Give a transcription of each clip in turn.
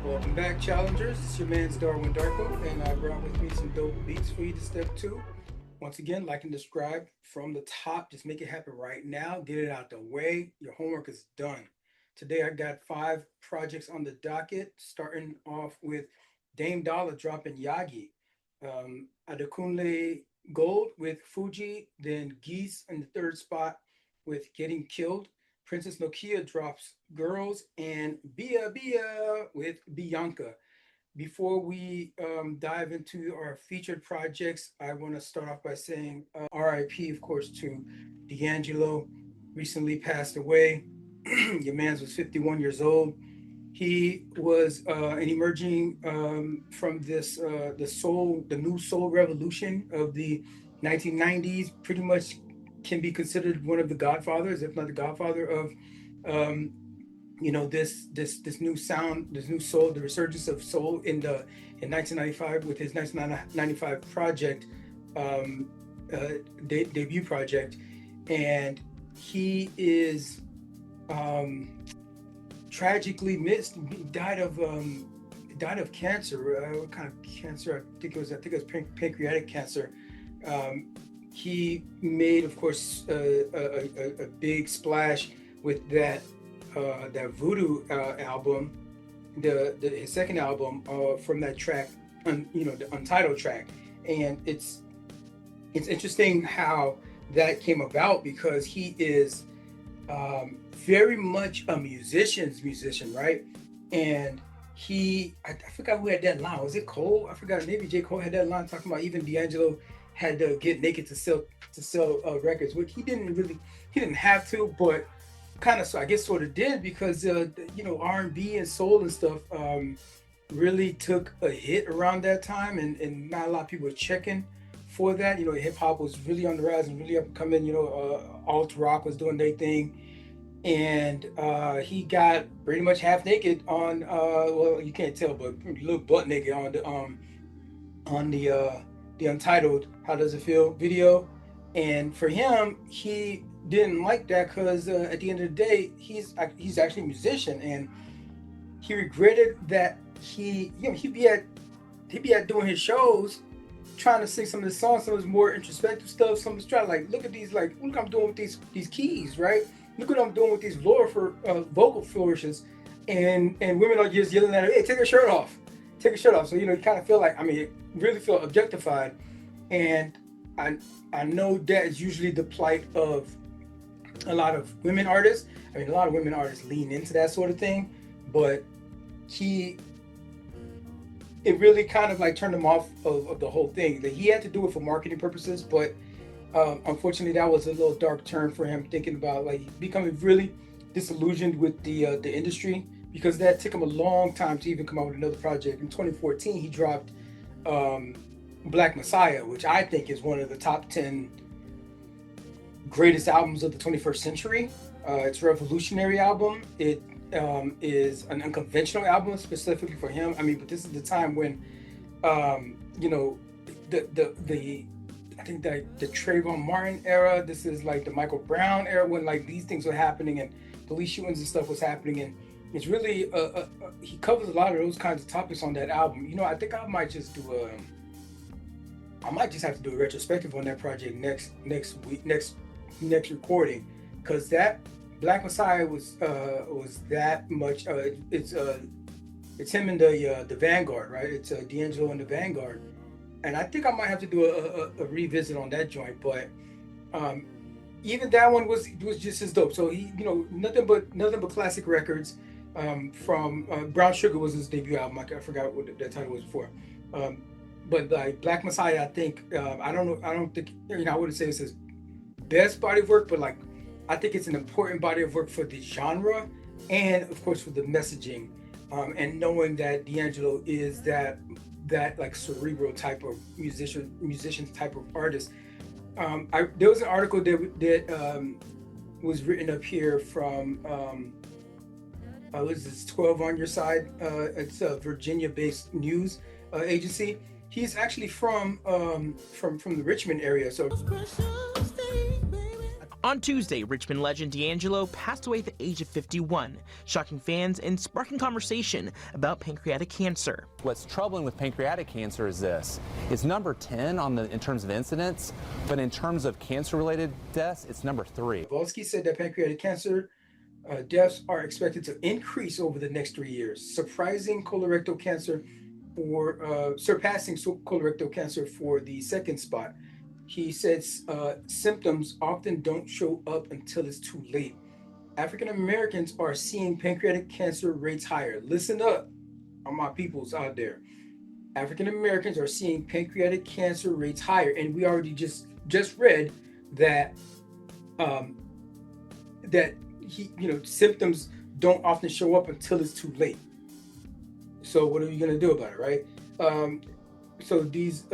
Welcome back, challengers. It's your man's Darwin Darko, and I brought with me some dope beats for you to step to. Once again, like and subscribe from the top. Just make it happen right now. Get it out the way. Your homework is done. Today, I got 5 projects on the docket, starting off with Dame Dollar dropping Y.A.G.I, Adekunle Gold with Fuji, then Geese in the third spot with Getting Killed. Princess Nokia drops Girls, and BIA with BIANCA. Before we dive into our featured projects, I want to start off by saying RIP, of course, to D'Angelo. Recently passed away. Your man's was 51 years old. He was an emerging from the new soul revolution of the 1990s. Pretty much can be considered one of the godfathers, if not the godfather of um, this new sound, this new soul, the resurgence of soul in 1995 with his 1995 project, um, debut project, and he is um, tragically missed. Died of cancer. What kind of cancer? I think it was pancreatic cancer. Um, he made, of course, a big splash with that Voodoo album, his second album from that track, the Untitled track, and it's interesting how that came about because he is very much a musician's musician, right? And I forgot who had that line. Was it Cole? I forgot. Maybe J. Cole had that line talking about even D'Angelo had to get naked to sell records, which he didn't have to, but kind of, so I guess sort of did because R&B and soul and stuff really took a hit around that time, and not a lot of people were checking for that. Hip hop was really on the rise and really up and coming. Alt rock was doing their thing, and he got pretty much half naked on well, you can't tell, but a little butt naked on the Untitled How Does It Feel video. And for him, he didn't like that because at the end of the day, he's actually a musician, and he regretted that he'd be at doing his shows trying to sing some of the songs, some of his more introspective stuff. Some of his trying to like look at these, like, look what I'm doing with these keys, right? Look what I'm doing with these lower for vocal flourishes, and women are just yelling at him, hey, take your shirt off, take your shirt off. So you kind of feel like, really feel objectified, and I know that is usually the plight of a lot of women artists. A lot of women artists lean into that sort of thing, but it really kind of like turned him off of the whole thing. That he had to do it for marketing purposes, but unfortunately, that was a little dark turn for him, thinking about like becoming really disillusioned with the industry, because that took him a long time to even come out with another project. In 2014, he dropped Black Messiah, which I think is one of the top 10 greatest albums of the 21st century. It's a revolutionary album. It is an unconventional album specifically for him. But this is the time when, the I think that the Trayvon Martin era. This is like the Michael Brown era, when like these things were happening and police shootings and stuff was happening, and it's really he covers a lot of those kinds of topics on that album. I think I might just have to do a retrospective on that project next week, next recording, because that Black Messiah was that much. It's him and the Vanguard, right? It's D'Angelo and the Vanguard, and I think I might have to do a revisit on that joint. But even that one was just as dope. So he, nothing but classic records. From Brown Sugar was his debut album. I forgot what that title was before. But like Black Messiah, I think I don't think I wouldn't say it's his best body of work, but like I think it's an important body of work for the genre, and of course for the messaging, and knowing that D'Angelo is that like cerebral type of musician type of artist. There was an article that was written up here from was this 12 on Your Side. It's a Virginia-based news agency. He's actually from the Richmond area, so On Tuesday, Richmond legend D'Angelo passed away at the age of 51, shocking fans and sparking conversation about pancreatic cancer. What's troubling with pancreatic cancer is this. It's number 10 in terms of incidence, but in terms of cancer-related deaths, it's number 3. Volsky said that pancreatic cancer deaths are expected to increase over the next 3 years, surpassing colorectal cancer for the second spot. He says symptoms often don't show up until it's too late. African Americans are seeing pancreatic cancer rates higher. Listen up, all my peoples out there. African Americans are seeing pancreatic cancer rates higher, and we already just read that symptoms don't often show up until it's too late. So what are you gonna do about it, right? So these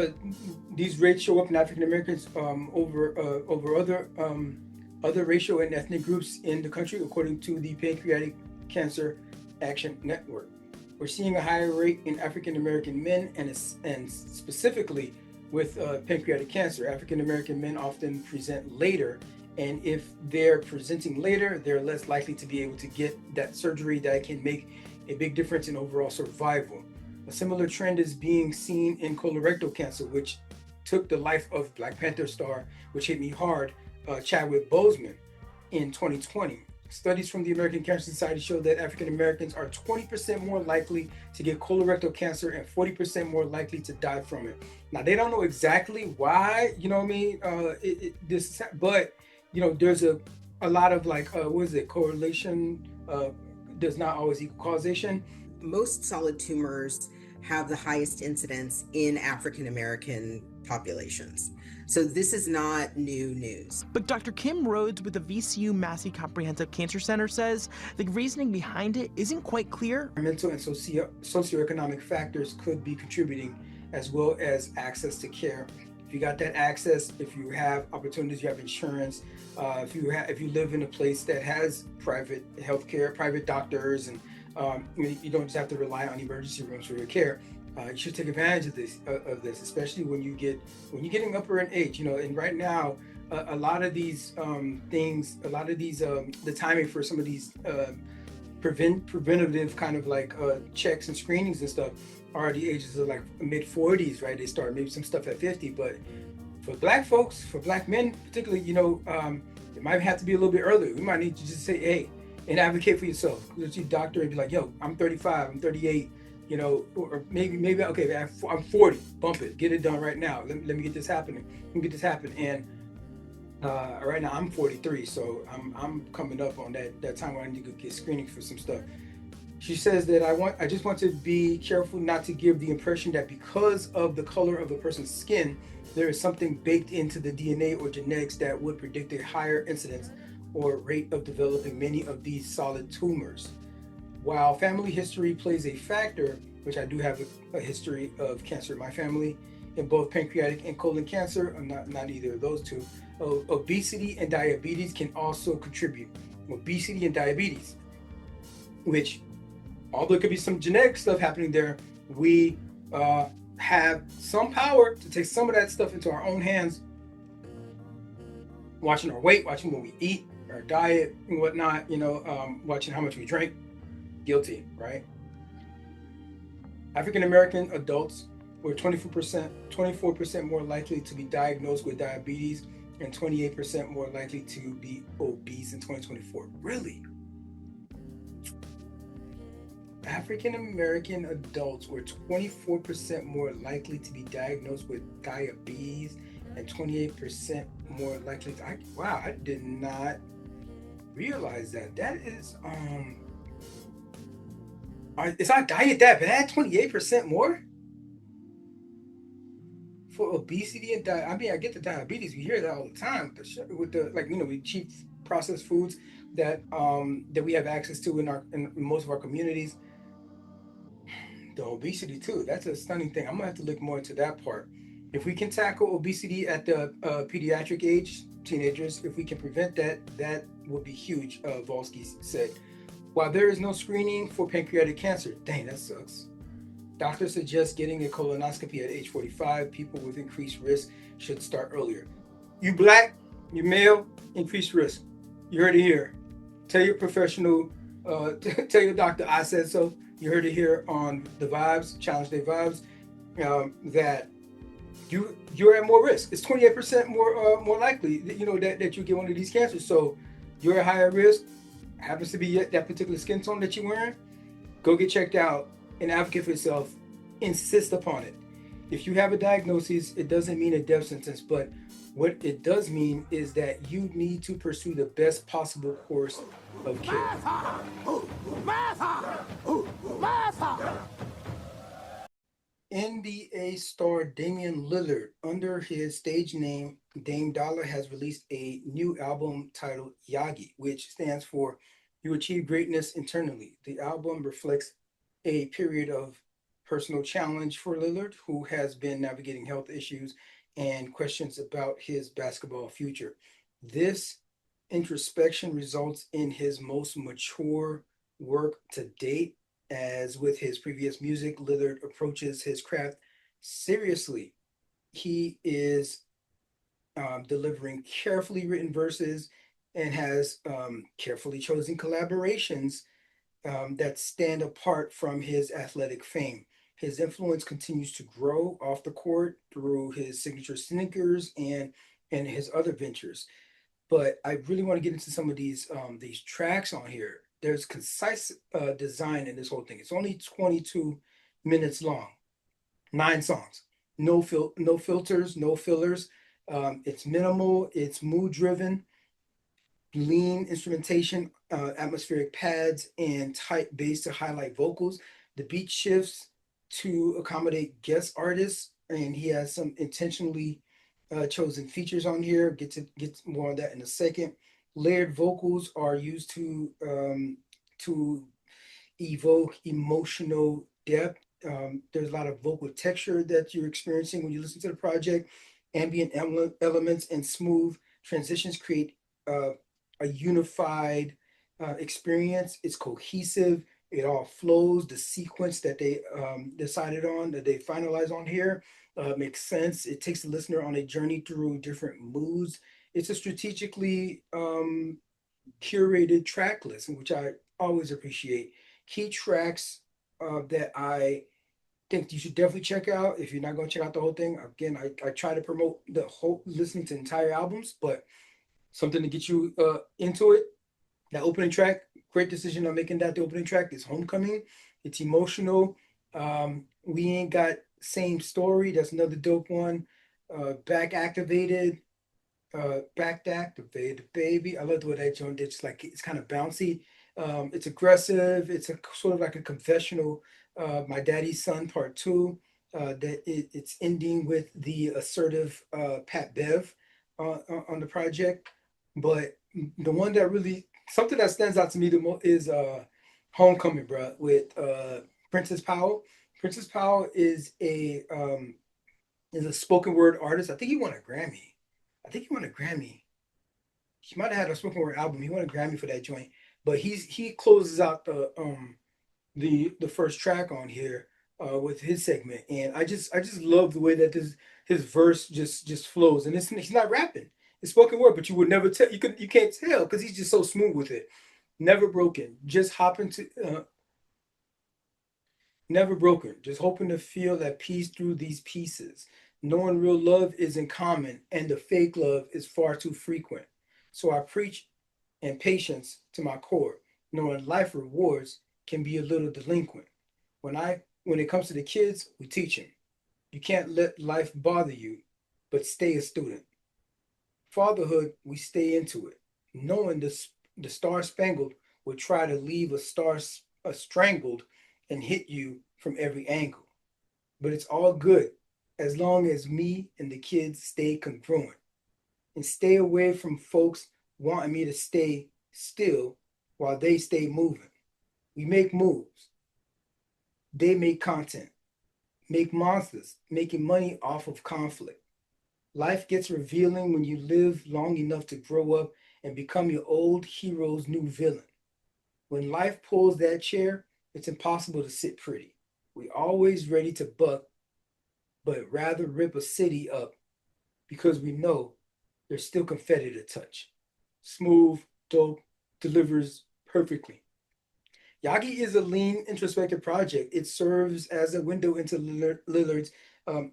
rates show up in African Americans over other racial and ethnic groups in the country, according to the Pancreatic Cancer Action Network. We're seeing a higher rate in African American men, and specifically with pancreatic cancer. African American men often present later, and if they're presenting later, they're less likely to be able to get that surgery that can make a big difference in overall survival. A similar trend is being seen in colorectal cancer, which took the life of Black Panther star, which hit me hard, Chadwick Boseman in 2020. Studies from the American Cancer Society show that African Americans are 20% more likely to get colorectal cancer and 40% more likely to die from it. Now, they don't know exactly why, but there's a lot of correlation does not always equal causation. Most solid tumors have the highest incidence in African American populations. So this is not new news. But Dr. Kim Rhodes with the VCU Massey Comprehensive Cancer Center says the reasoning behind it isn't quite clear. Mental and socioeconomic factors could be contributing, as well as access to care. If you got that access, if you have opportunities, you have insurance, if you live in a place that has private healthcare, private doctors, and you don't just have to rely on emergency rooms for your care. You should take advantage of this, especially when you're getting upper in age. And right now, a lot of these the timing for some of these preventative kind of checks and screenings and stuff are the ages of mid 40s, right? They start maybe some stuff at 50, but for Black folks, for Black men particularly, it might have to be a little bit earlier. We might need to just say, hey, and advocate for yourself. Go to your doctor and be like, yo, I'm 35, I'm 38, or maybe okay, I'm 40, bump it, get it done right now. Let me get this happening. Let me get this happen. And right now I'm 43, so I'm coming up on that time where I need to get screening for some stuff. She says that I just want to be careful not to give the impression that because of the color of a person's skin, there is something baked into the DNA or genetics that would predict a higher incidence or rate of developing many of these solid tumors. While family history plays a factor, which I do have a history of cancer in my family, in both pancreatic and colon cancer, I'm not either of those two. Obesity and diabetes can also contribute. Obesity and diabetes, which, although there could be some genetic stuff happening there, we have some power to take some of that stuff into our own hands, watching our weight, watching what we eat, our diet and whatnot, watching how much we drink. Guilty, right? African American adults were 24% more likely to be diagnosed with diabetes and 28% more likely to be obese in 2024. Really? African American adults were 24% more likely to be diagnosed with diabetes and 28% more likely to, wow, I did not realize that. That is, is our diet that bad? 28% more? For obesity and I get the diabetes. We hear that all the time with the we cheap processed foods that we have access to in most of our communities. The obesity too. That's a stunning thing. I'm gonna have to look more into that part. If we can tackle obesity at the pediatric age, teenagers, if we can prevent that, that would be huge. Volsky said. While there is no screening for pancreatic cancer, dang, that sucks. Doctors suggest getting a colonoscopy at age 45. People with increased risk should start earlier. You Black, You're male, increased risk. You heard it here. Tell your professional, tell your doctor I said so. You heard it here on the Vibes, Challenge Day Vibes, that you're at more risk. It's 28% more likely that, that you get one of these cancers. So you're at higher risk. Happens to be that particular skin tone that you're wearing. Go get checked out and advocate for yourself. Insist upon it. If you have a diagnosis, it doesn't mean a death sentence, but what it does mean is that you need to pursue the best possible course of care. NBA star Damian Lillard, under his stage name Dame Dollar, has released a new album titled Y.A.G.I, which stands for You Achieve Greatness Internally. The album reflects a period of personal challenge for Lillard, who has been navigating health issues and questions about his basketball future. This introspection results in his most mature work to date. As with his previous music, Lillard approaches his craft seriously. He is delivering carefully written verses and has carefully chosen collaborations that stand apart from his athletic fame. His influence continues to grow off the court through his signature sneakers and his other ventures. But I really want to get into some of these tracks on here. There's concise design in this whole thing. It's only 22 minutes long, 9 songs, no filters, no fillers. It's minimal, it's mood driven, lean instrumentation, atmospheric pads, and tight bass to highlight vocals. The beat shifts to accommodate guest artists, and he has some intentionally chosen features on here. Get more on that in a second. Layered vocals are used to evoke emotional depth. There's a lot of vocal texture that you're experiencing when you listen to the project. Ambient elements and smooth transitions create a unified experience. It's cohesive. It all flows. The sequence that they decided on, that they finalized on here, makes sense. It takes the listener on a journey through different moods. It's a strategically curated track list, which I always appreciate. Key tracks that I think you should definitely check out if you're not going to check out the whole thing. Again, I try to promote the whole listening to entire albums, but something to get you into it. That opening track, great decision on making that the opening track. It's Homecoming. It's emotional. We Ain't Got Same Story. That's another dope one. Back Activated. Back to Activated, baby. I love the way that joint did. It's like it's kind of bouncy. It's aggressive. It's a sort of like a confessional. My Daddy's Son Part Two. It's ending with the assertive Pat Bev on the project. But the one that really something that stands out to me the most is Homecoming, bro, with Princess Powell. Princess Powell is a spoken word artist. I think he won a Grammy. I think he won a Grammy. He might have had a spoken word album. He won a Grammy for that joint. But he closes out the first track on here with his segment, and I just love the way that his verse just flows, and he's not rapping. It's spoken word, but you would never tell. You can't tell because he's just so smooth with it. Never broken. Just hopping to never broken. Just hoping to feel that peace through these pieces. Knowing real love isn't common, and the fake love is far too frequent. So I preach and patience to my core, knowing life rewards can be a little delinquent. When it comes to the kids, we teach them. You can't let life bother you, but stay a student. Fatherhood, we stay into it, knowing the star spangled will try to leave a strangled and hit you from every angle. But it's all good as long as me and the kids stay congruent and stay away from folks wanting me to stay still while they stay moving. We make moves. They make content, make monsters, making money off of conflict. Life gets revealing when you live long enough to grow up and become your old hero's new villain. When life pulls that chair, it's impossible to sit pretty. We always ready to buck, but rather rip a city up because we know there's still confetti to touch. Smooth, dope, delivers perfectly. Y.A.G.I is a lean, introspective project. It serves as a window into Lillard's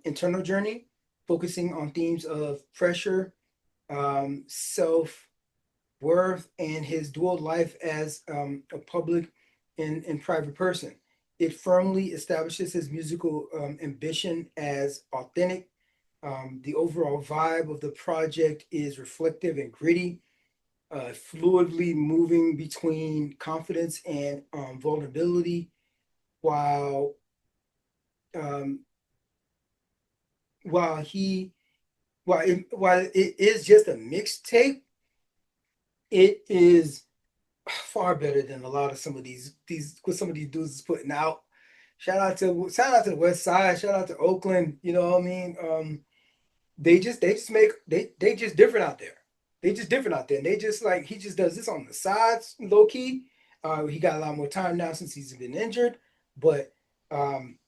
internal journey, focusing on themes of pressure, self worth, and his dual life as a public and private person. It firmly establishes his musical ambition as authentic. The overall vibe of the project is reflective and gritty, fluidly moving between confidence and vulnerability, while um, while he while it is just a mixtape, it is far better than a lot of some of these what some of these dudes is putting out. Shout out to the West Side. Shout out to Oakland. You know what I mean? They just different out there. They just different out there. And they just like he just does this on the sides, low key. He got a lot more time now since he's been injured. But um,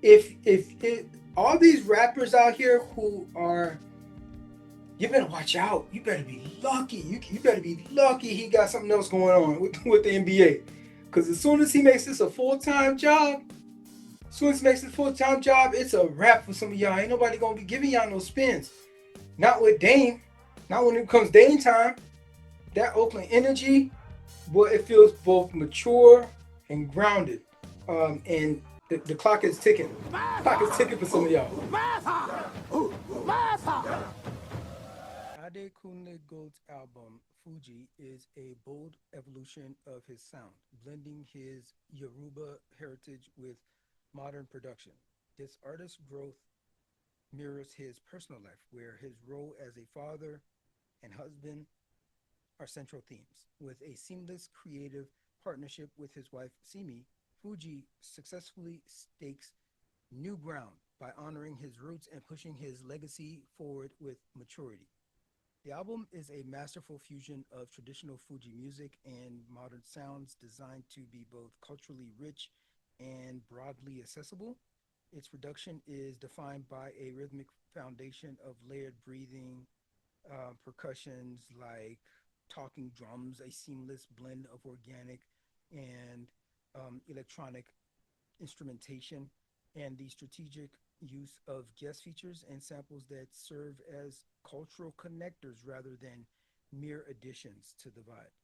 if all these rappers out here who are, you better watch out. You better be lucky. You better be lucky he got something else going on with the NBA. Because as soon as he makes this a full time job, as soon as he makes it a full time job, it's a wrap for some of y'all. Ain't nobody gonna be giving y'all no spins. Not with Dame. Not when it comes Dame time. That Oakland energy, boy, it feels both mature and grounded. And the clock is ticking. The clock is ticking for some of y'all. Adekunle Gold's album Fuji is a bold evolution of his sound, blending his Yoruba heritage with modern production. This artist's growth mirrors his personal life, where his role as a father and husband are central themes. With a seamless creative partnership with his wife Simi, Fuji successfully stakes new ground by honoring his roots and pushing his legacy forward with maturity. The album is a masterful fusion of traditional Fuji music and modern sounds designed to be both culturally rich and broadly accessible. Its production is defined by a rhythmic foundation of layered breathing, percussions like talking drums, a seamless blend of organic and electronic instrumentation, and the strategic use of guest features and samples that serve as cultural connectors rather than mere additions to the vibe.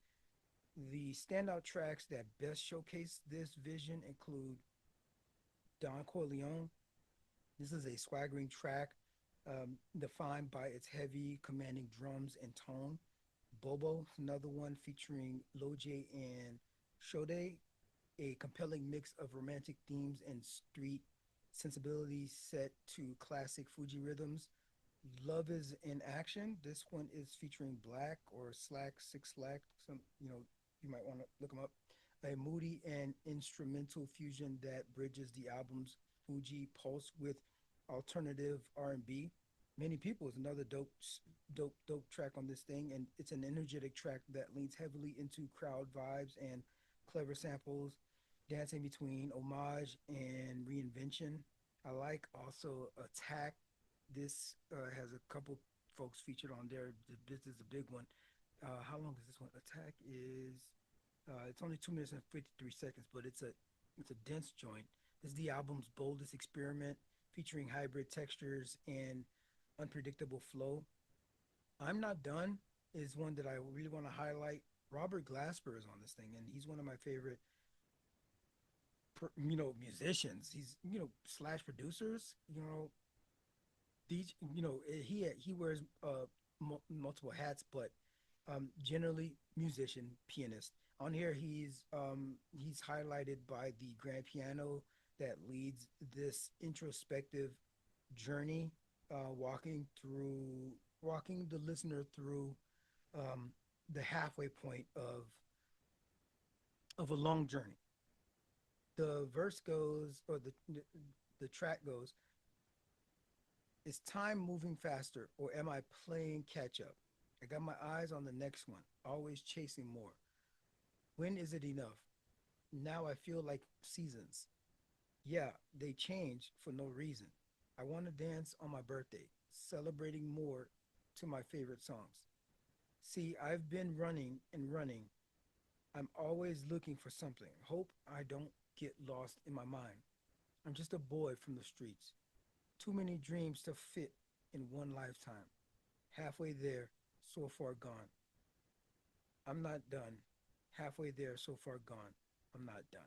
The standout tracks that best showcase this vision include Don Corleone. This is a swaggering track defined by its heavy, commanding drums and tone. Bobo, another one featuring Loj and Shode, a compelling mix of romantic themes and street sensibilities set to classic Fuji rhythms. Love is in Action. This one is featuring Black or Slack, Six Slack. Some, you might want to look them up. A moody and instrumental fusion that bridges the album's Fuji pulse with alternative R&B. Many People is another dope track on this thing, and it's an energetic track that leans heavily into crowd vibes and clever samples, dancing between homage and reinvention. I like also Attack. This has a couple folks featured on there. This is a big one. How long is this one? Attack is it's only 2 minutes and 53 seconds, but it's a dense joint. This is the album's boldest experiment, featuring hybrid textures and unpredictable flow. I'm Not Done is one that I really want to highlight. Robert Glasper is on this thing, and he's one of my favorite, musicians. He's slash producers. These he wears multiple hats, but generally musician, pianist. On here, he's highlighted by the grand piano that leads this introspective journey, walking the listener through the halfway point of a long journey. The verse goes, or the track goes, is time moving faster, or am I playing catch up? I got my eyes on the next one, always chasing more. When is it enough? Now I feel like seasons. Yeah, they change for no reason. I want to dance on my birthday, celebrating more, to my favorite songs. See, I've been running and running. I'm always looking for something. Hope I don't get lost in my mind. I'm just a boy from the streets. Too many dreams to fit in one lifetime. Halfway there, so far gone. I'm not done. Halfway there, so far gone. I'm not done.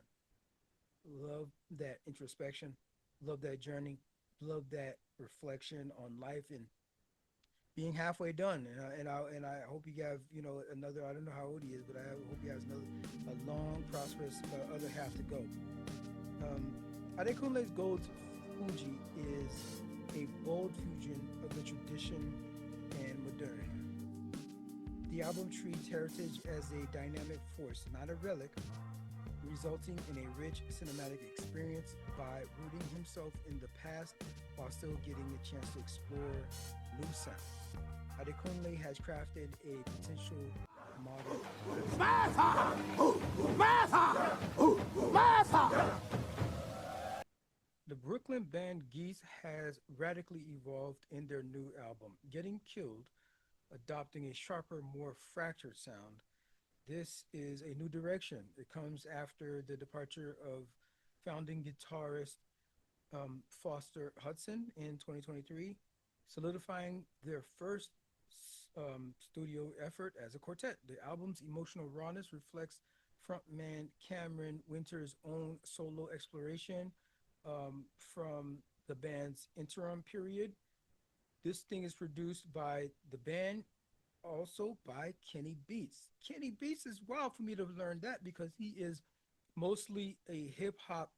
Love that introspection. Love that journey. Love that reflection on life and being halfway done. And I hope you have, another. I don't know how old he is, but I hope he has another a long, prosperous other half to go. Um, Adekunle's Gold's Fuji is a bold fusion of the tradition and modernity. The album treats heritage as a dynamic force, not a relic, resulting in a rich cinematic experience by rooting himself in the past while still getting a chance to explore new sounds. Adekunle has crafted a potential modern The Brooklyn band Geese has radically evolved in their new album, Getting Killed, adopting a sharper, more fractured sound. This is a new direction. It comes after the departure of founding guitarist Foster Hudson in 2023, solidifying their first studio effort as a quartet. The album's emotional rawness reflects frontman Cameron Winter's own solo exploration from the band's interim period. This thing is produced by the band, also by Kenny Beats. Kenny Beats is wild for me to learn that because he is mostly a hip hop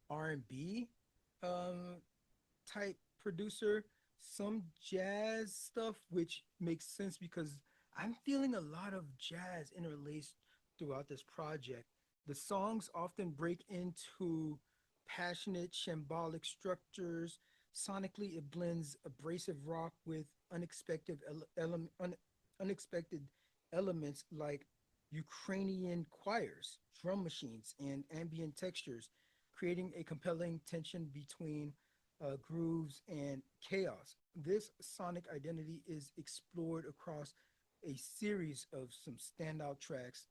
R&B um, type producer, some jazz stuff, which makes sense because I'm feeling a lot of jazz interlaced throughout this project. The songs often break into passionate, shambolic structures. Sonically, it blends abrasive rock with unexpected elements like Ukrainian choirs, drum machines, and ambient textures, creating a compelling tension between grooves and chaos. This sonic identity is explored across a series of some standout tracks.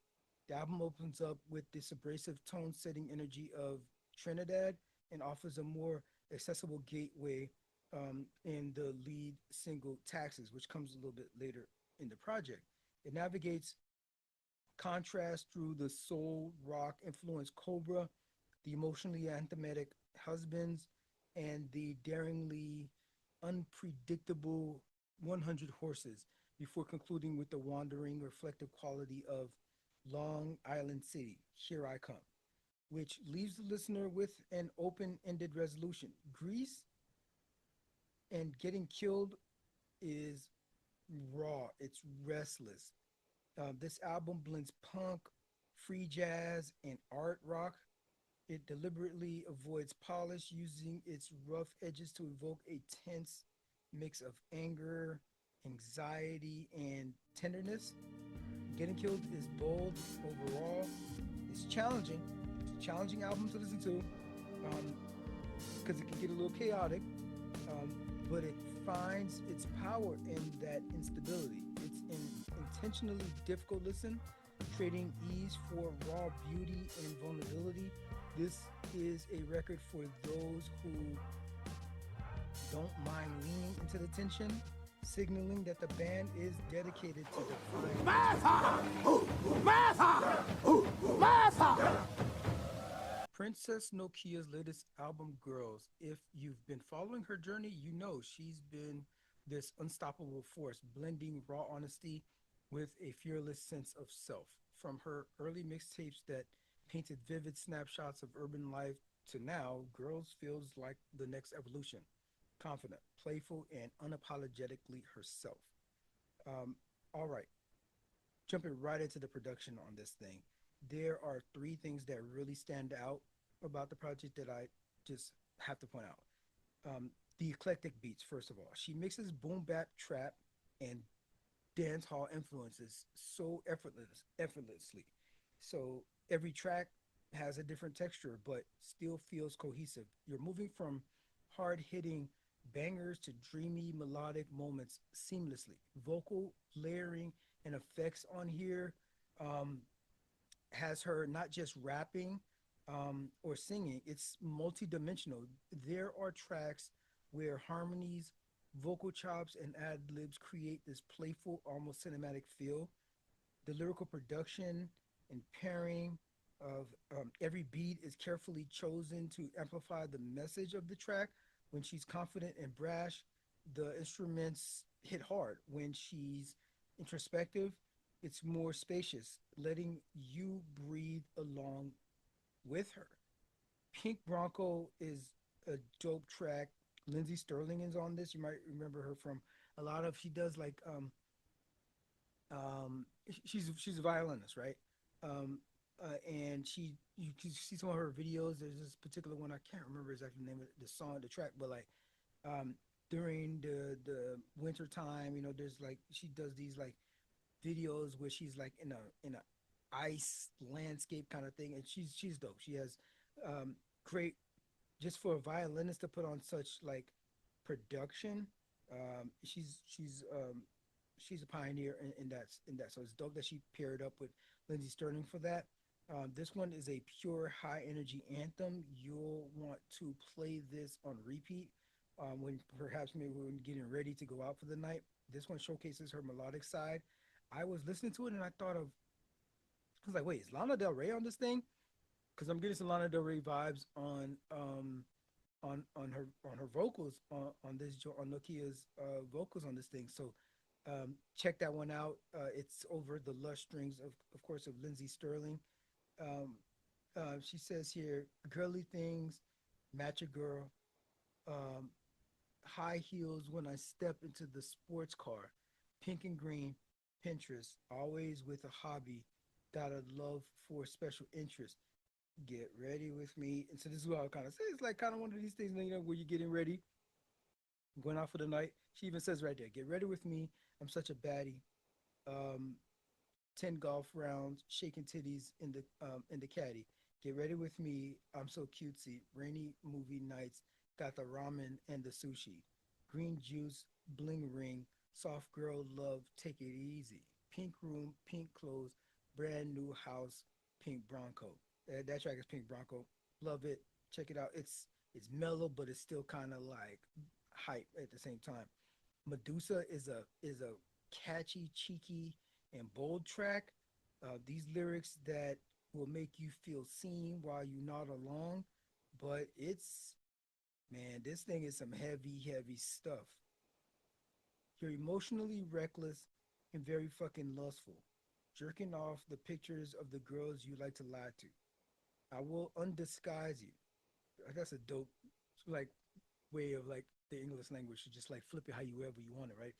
The album opens up with this abrasive tone setting energy of Trinidad and offers a more accessible gateway in the lead single Taxes, which comes a little bit later in the project. It navigates contrast through the soul rock influenced Cobra, the emotionally anthematic Husbands, and the daringly unpredictable 100 Horses before concluding with the wandering, reflective quality of Long Island City, Here I Come, which leaves the listener with an open ended resolution. Grease and Getting Killed is raw, it's restless. This album blends punk, free jazz, and art rock. It deliberately avoids polish, using its rough edges to evoke a tense mix of anger, anxiety, and tenderness. Getting Killed is bold overall. It's challenging. It's a challenging album to listen to because it can get a little chaotic, um, but it finds its power in that instability. It's an intentionally difficult listen, trading ease for raw beauty and vulnerability. This is a record for those who don't mind leaning into the tension, signaling that the band is dedicated to defying Princess Nokia's latest album, Girls. If you've been following her journey, you know she's been this unstoppable force, blending raw honesty with a fearless sense of self. From her early mixtapes that painted vivid snapshots of urban life to now, Girls feels like the next evolution. Confident, playful, and unapologetically herself. All right, jumping right into the production on this thing. There are three things that really stand out about the project that I just have to point out. The eclectic beats, first of all. She mixes boom bap, trap, and dance hall influences so effortlessly. So every track has a different texture, but still feels cohesive. You're moving from hard hitting bangers to dreamy melodic moments seamlessly. Vocal layering and effects on here um, has her not just rapping or singing, it's multidimensional. There are tracks where harmonies, vocal chops, and ad libs create this playful, almost cinematic feel. The lyrical production and pairing of every beat is carefully chosen to amplify the message of the track. When she's confident and brash, the instruments hit hard. When she's introspective, it's more spacious, letting you breathe along with her. Pink Bronco is a dope track. Lindsey Sterling is on this. You might remember her from a lot of, she does like she's a violinist, right? Um, and you can see some of her videos. There's this particular one, I can't remember exactly the name of the song, the track, but like um, during the winter time, there's like she does these like videos where she's like in a ice landscape kind of thing, and she's dope. She has great, just for a violinist to put on such like production. She's a pioneer in that. So it's dope that she paired up with Lindsey Sterling for that. This one is a pure high energy anthem. You'll want to play this on repeat when perhaps maybe when getting ready to go out for the night. This one showcases her melodic side. I was listening to it and I was like, wait, is Lana Del Rey on this thing? Because I'm getting some Lana Del Rey vibes on her vocals on this on Nokia's vocals on this thing. So check that one out. It's over the lush strings of course, of Lindsey Sterling. Um, she says here, girly things, match a girl, um, high heels when I step into the sports car, pink and green, Pinterest, always with a hobby, got a love for special interest. Get ready with me. And so this is what I kind of say. It's like kind of one of these things, where you're getting ready, going out for the night. She even says right there, get ready with me. I'm such a baddie. Um, 10 golf rounds, shaking titties in the caddy. Get ready with me. I'm so cutesy. Rainy movie nights, got the ramen and the sushi. Green juice, bling ring, soft girl love, take it easy. Pink room, pink clothes, brand new house, pink Bronco. That track is Pink Bronco. Love it. Check it out. It's mellow, but it's still kind of like hype at the same time. Medusa is a catchy, cheeky, and bold track. These lyrics that will make you feel seen while you nod along, but it's, man, this thing is some heavy, heavy stuff. You're emotionally reckless and very fucking lustful, jerking off the pictures of the girls you like to lie to. I will undisguise you. That's a dope, like, way of like the English language to just like flip it how you ever you want it, right?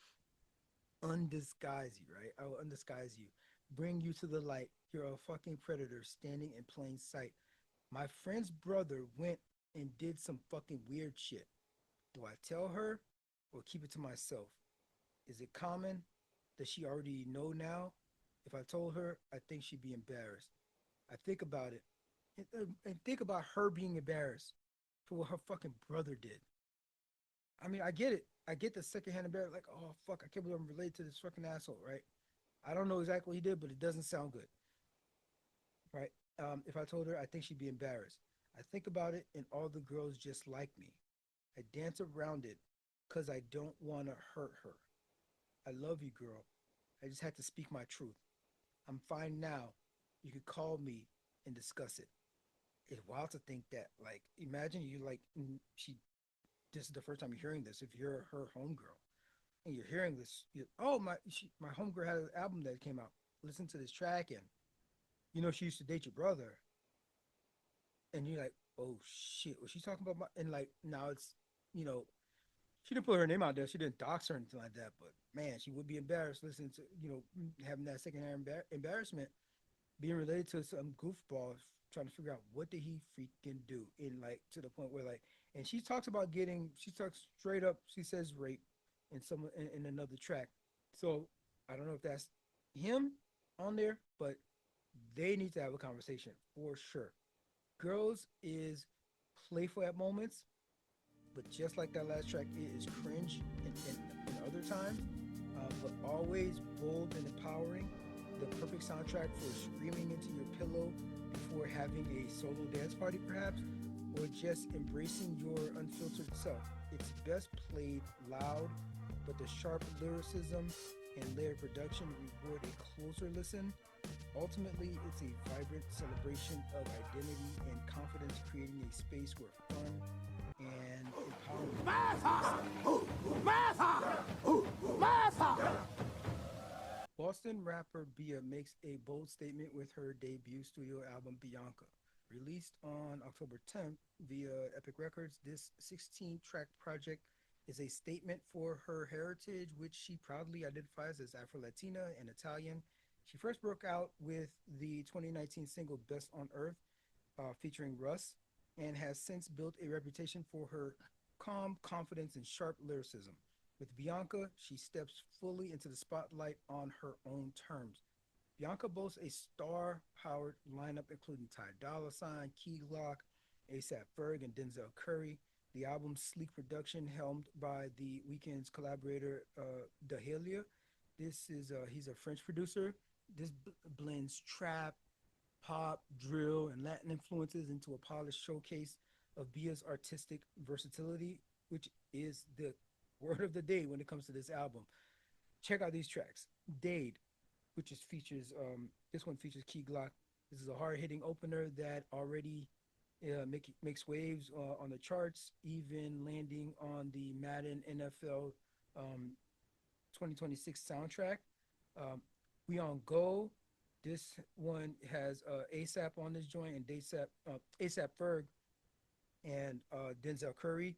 Undisguise you, right? I will undisguise you. Bring you to the light. You're a fucking predator standing in plain sight. My friend's brother went and did some fucking weird shit. Do I tell her or keep it to myself? Is it common? Does she already know now? If I told her, I think she'd be embarrassed. I think about it and think about her being embarrassed for what her fucking brother did. I mean, I get it. I get the secondhand embarrassment, like, oh fuck, I can't believe I'm related to this fucking asshole, right? I don't know exactly what he did, but it doesn't sound good, right? If I told her, I think she'd be embarrassed. I think about it, and all the girls just like me. I dance around it because I don't want to hurt her. I love you, girl. I just had to speak my truth. I'm fine now. You could call me and discuss it. It's wild to think that, like, imagine you, like, she, this is the first time you're hearing this. If you're her homegirl and you're hearing this, oh, my homegirl had an album that came out. Listen to this track, and she used to date your brother, and you're like, oh shit, was she talking about and like now it's, you know, she didn't put her name out there. She didn't dox her or anything like that. But man, she would be embarrassed listening to, having that secondhand embarrassment, being related to some goofball, trying to figure out what did he freaking do, in like to the point where like, and she talks straight up. She says rape in another track. So I don't know if that's him on there, but they need to have a conversation for sure. Girls is playful at moments, but just like that last track, it is cringe in other times, but always bold and empowering. The perfect soundtrack for screaming into your pillow before having a solo dance party, perhaps, or just embracing your unfiltered self. It's best played loud, but the sharp lyricism and layered production reward a closer listen. Ultimately, it's a vibrant celebration of identity and confidence, creating a space where fun and empowerment. Boston rapper BIA makes a bold statement with her debut studio album Bianca. Released on October 10th via Epic Records, this 16-track project is a statement for her heritage, which she proudly identifies as Afro Latina and Italian. She first broke out with the 2019 single Best on Earth, featuring Russ, and has since built a reputation for her calm confidence and sharp lyricism. With Bianca, she steps fully into the spotlight on her own terms. Bianca boasts a star-powered lineup including Ty Dolla Sign, Key Glock, ASAP Ferg, and Denzel Curry. The album's sleek production, helmed by the Weeknd's collaborator DOLLA. He's a French producer. This blends trap, pop, drill, and Latin influences into a polished showcase of Bia's artistic versatility, which is the word of the day when it comes to this album. Check out these tracks. Dade, which is features this one features Key Glock. This is a hard hitting opener that already makes waves on the charts, even landing on the Madden NFL 2026 soundtrack. Um, we on Go. This one has ASAP on this joint and ASAP Ferg and Denzel Curry.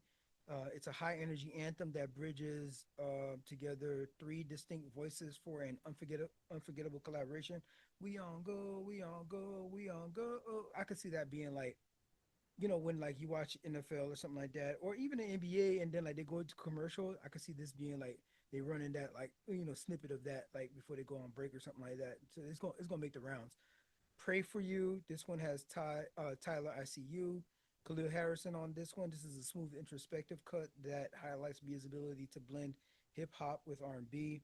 It's a high energy anthem that bridges together three distinct voices for an unforgettable collaboration. We on go, we on go, we on go. Oh, I could see that being like, when like you watch NFL or something like that, or even the NBA, and then like they go into commercial. I could see this being like they running that like snippet of that like before they go on break or something like that. So it's gonna make the rounds. Pray for You. This one has Tyler ICU, Khalil Harrison on this one. This is a smooth introspective cut that highlights Mia's ability to blend hip hop with R&B.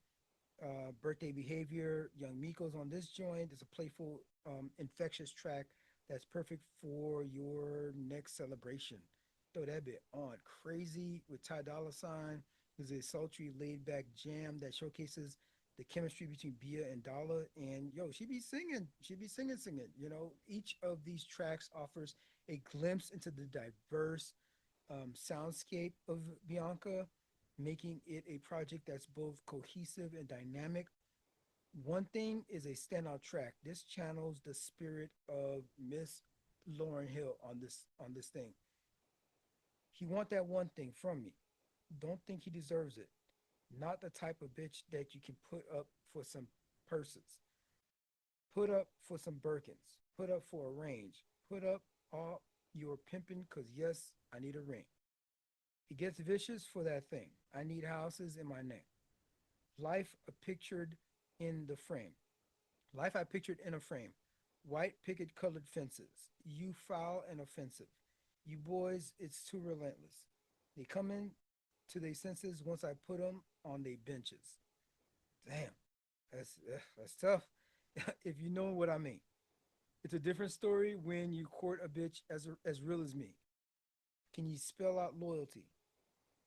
Birthday Behavior, Young Miko's on this joint. It's a playful, infectious track that's perfect for your next celebration. Throw that bit on. Crazy with Ty Dolla Sign is a sultry, laid back jam that showcases the chemistry between Bia and Dalla. And yo, she be singing. She be singing. Each of these tracks offers a glimpse into the diverse soundscape of Bianca, making it a project that's both cohesive and dynamic. One thing is a standout track. This channels the spirit of Miss Lauren Hill on this thing. He want that one thing from me. Don't think he deserves it. Not the type of bitch that you can put up for some purses, put up for some Birkins, put up for a range, put up all your pimping because yes, I need a ring. He gets vicious for that thing. I need houses in my name. Life pictured in the frame. Life I pictured in a frame. White picket colored fences. You foul and offensive. You boys, it's too relentless. They come in to their senses once I put them on their benches. Damn, that's tough. If you know what I mean. It's a different story when you court a bitch as real as me. Can you spell out loyalty?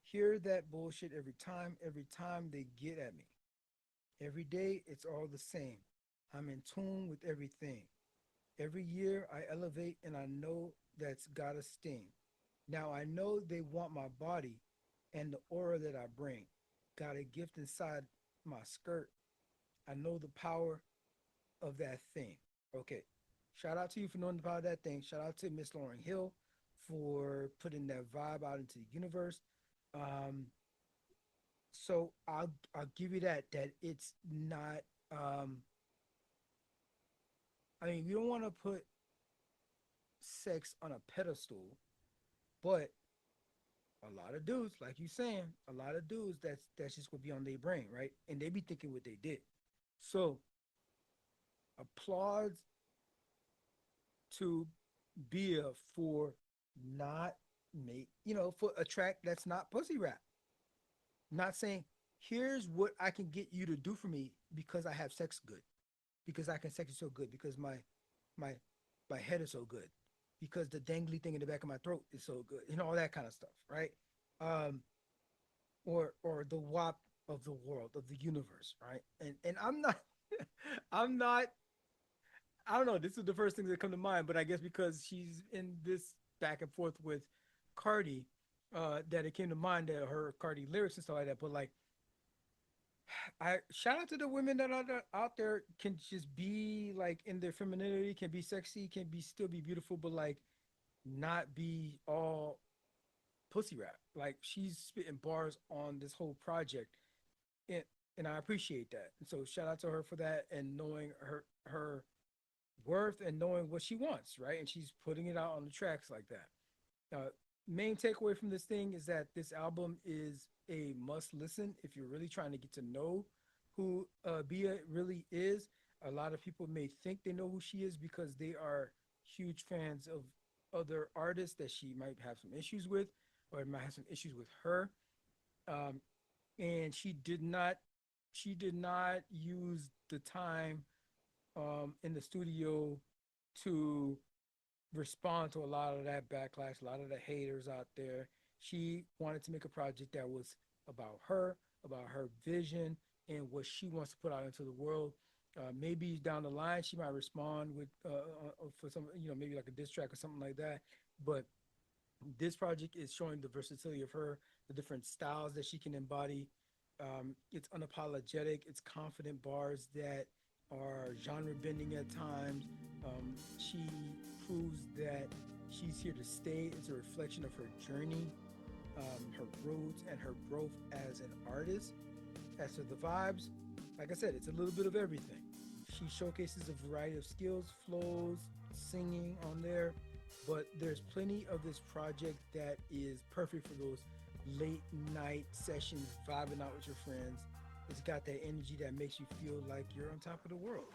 Hear that bullshit every time they get at me. Every day, it's all the same. I'm in tune with everything. Every year, I elevate and I know that's got a sting. Now, I know they want my body and the aura that I bring. Got a gift inside my skirt. I know the power of that thing. Okay. Shout out to you for knowing the power of that thing. Shout out to Miss Lauren Hill for putting that vibe out into the universe. Um, so I'll give you that it's not I mean we don't want to put sex on a pedestal, but a lot of dudes, like you saying, a lot of dudes that's just what be on their brain, right? And they be thinking what they did. So applause to Bia for not make, for a track that's not pussy rap. Not saying, here's what I can get you to do for me because I have sex good, because I can sex you so good, because my my head is so good, because the dangly thing in the back of my throat is so good, all that kind of stuff, right? Um, or the WAP of the world, of the universe, right? And I'm not I'm not I don't know, this is the first thing that come to mind, but I guess because she's in this back and forth with Cardi, that it came to mind that her Cardi lyrics and stuff like that. But like, I shout out to the women that are out there can just be like in their femininity, can be sexy, can be still be beautiful, but like not be all pussy rap. Like she's spitting bars on this whole project, and and I appreciate that. And so shout out to her for that and knowing her worth and knowing what she wants, right? And she's putting it out on the tracks like that. Main takeaway from this thing is that this album is a must listen if you're really trying to get to know who Bia really is. A lot of people may think they know who she is because they are huge fans of other artists that she might have some issues with, or might have some issues with her. Um, and she did not use the time in the studio to respond to a lot of that backlash, a lot of the haters out there. She wanted to make a project that was about her vision, and what she wants to put out into the world. Maybe down the line she might respond with for some, maybe like a diss track or something like that. But this project is showing the versatility of her, the different styles that she can embody. It's unapologetic. It's confident bars that are genre bending at times. She proves that she's here to stay. It's a reflection of her journey, her roots, and her growth as an artist. As to the vibes, like I said, it's a little bit of everything. She showcases a variety of skills, flows, singing on there, but there's plenty of this project that is perfect for those late night sessions, vibing out with your friends. It's got that energy that makes you feel like you're on top of the world.